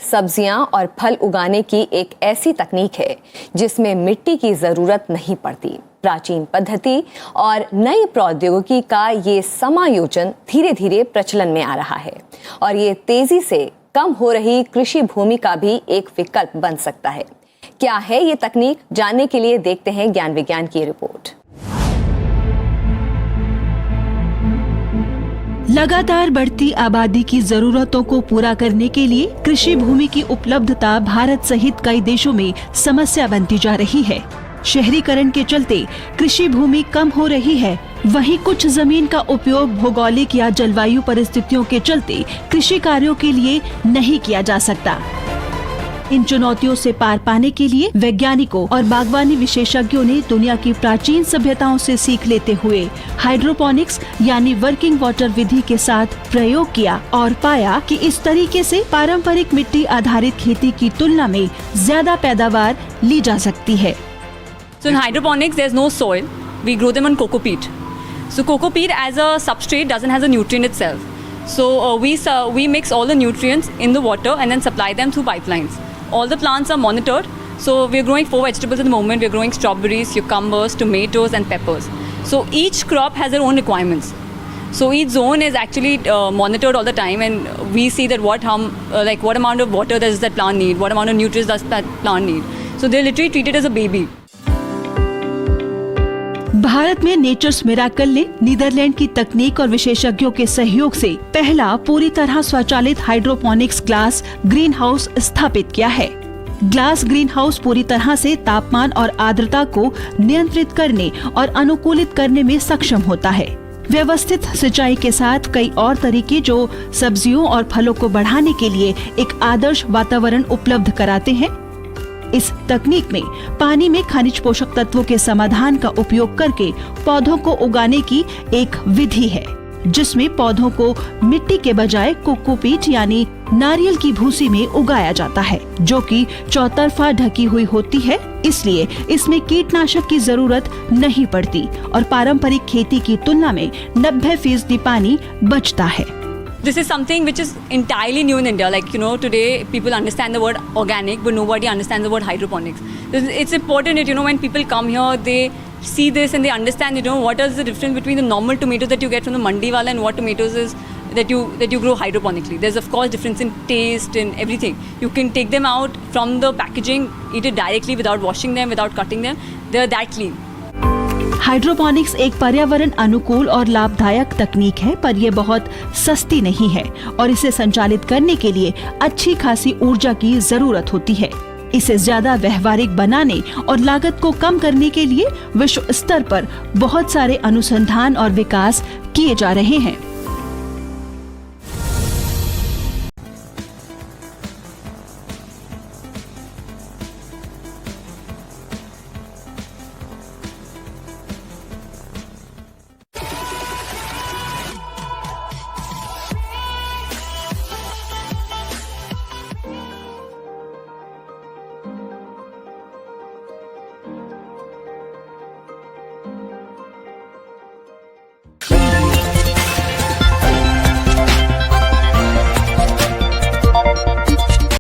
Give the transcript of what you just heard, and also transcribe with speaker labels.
Speaker 1: सब्जियां और फल उगाने की एक ऐसी तकनीक है जिसमें मिट्टी की जरूरत नहीं पड़ती। प्राचीन पद्धति और नई प्रौद्योगिकी का ये समायोजन धीरे धीरे प्रचलन में आ रहा है और ये तेजी से कम हो रही कृषि भूमि का भी एक विकल्प बन सकता है। क्या है ये तकनीक, जानने के लिए देखते हैं ज्ञान विज्ञान की रिपोर्ट।
Speaker 2: लगातार बढ़ती आबादी की जरूरतों को पूरा करने के लिए कृषि भूमि की उपलब्धता भारत सहित कई देशों में समस्या बनती जा रही है। शहरीकरण के चलते कृषि भूमि कम हो रही है, वहीं कुछ जमीन का उपयोग भौगोलिक या जलवायु परिस्थितियों के चलते कृषि कार्यों के लिए नहीं किया जा सकता। इन चुनौतियों से पार पाने के लिए वैज्ञानिकों और बागवानी विशेषज्ञों ने दुनिया की प्राचीन सभ्यताओं से सीख लेते हुए हाइड्रोपोनिक्स यानी वर्किंग वाटर विधि के साथ प्रयोग किया और पाया कि इस तरीके से पारंपरिक मिट्टी आधारित खेती की तुलना में ज्यादा पैदावार ली जा सकती है।
Speaker 3: So in hydroponics, there's no soil. We grow them on coco peat. So coco peat as a substrate doesn't have a nutrient itself. So we mix all the nutrients in the water and then supply them through pipelines. All the plants are monitored. So we're growing 4 vegetables at the moment. We're growing strawberries, cucumbers, tomatoes and peppers. So each crop has their own requirements. So each zone is actually monitored all the time, and we see that what amount of water does that plant need, what amount of nutrients does that plant need. So they're literally treated as a baby.
Speaker 2: Bharat में natures miracle ने Netherlands की तकनीक और विशेषज्ञों के सहयोग से पहला पूरी तरह स्वचालित हाइड्रोपोनिक्स ग्लास ग्रीन हाउस स्थापित किया है। ग्लास ग्रीन हाउस पूरी तरह से तापमान और आर्द्रता को नियंत्रित करने और अनुकूलित करने में सक्षम होता है। व्यवस्थित सिंचाई के साथ कई और तरीके जो सब्जियों और फलों को बढ़ाने के लिए एक आदर्श वातावरण उपलब्ध कराते हैं। इस तकनीक में पानी में खनिज पोषक तत्वों के समाधान का उपयोग करके पौधों को उगाने की एक विधि है, जिसमें पौधों को मिट्टी के बजाय कोकोपीट यानी नारियल की भूसी में उगाया जाता है, जो कि चौतरफा ढकी हुई होती है। इसलिए इसमें कीटनाशक की जरूरत नहीं पड़ती और पारंपरिक खेती की तुलना में 90% पानी बचता है।
Speaker 3: This is something which is entirely new in India. Today people understand the word organic, but nobody understands the word hydroponics. It's important that, when people come here, they see this and they understand, what is the difference between the normal tomatoes that you get from the mandi wala and what tomatoes is that you grow hydroponically. There's of course difference in taste and everything. You can take them out from the packaging, eat it directly without washing them, without cutting them. They're that clean.
Speaker 2: Hydroponics एक पर्यावरण अनुकूल और लाभदायक तकनीक है, पर यह बहुत सस्ती नहीं है और इसे संचालित करने के लिए अच्छी खासी ऊर्जा की जरूरत होती है। इसे ज्यादा व्यवहारिक बनाने और लागत को कम करने के लिए विश्व स्तर पर बहुत सारे अनुसंधान और विकास किए जा रहे हैं।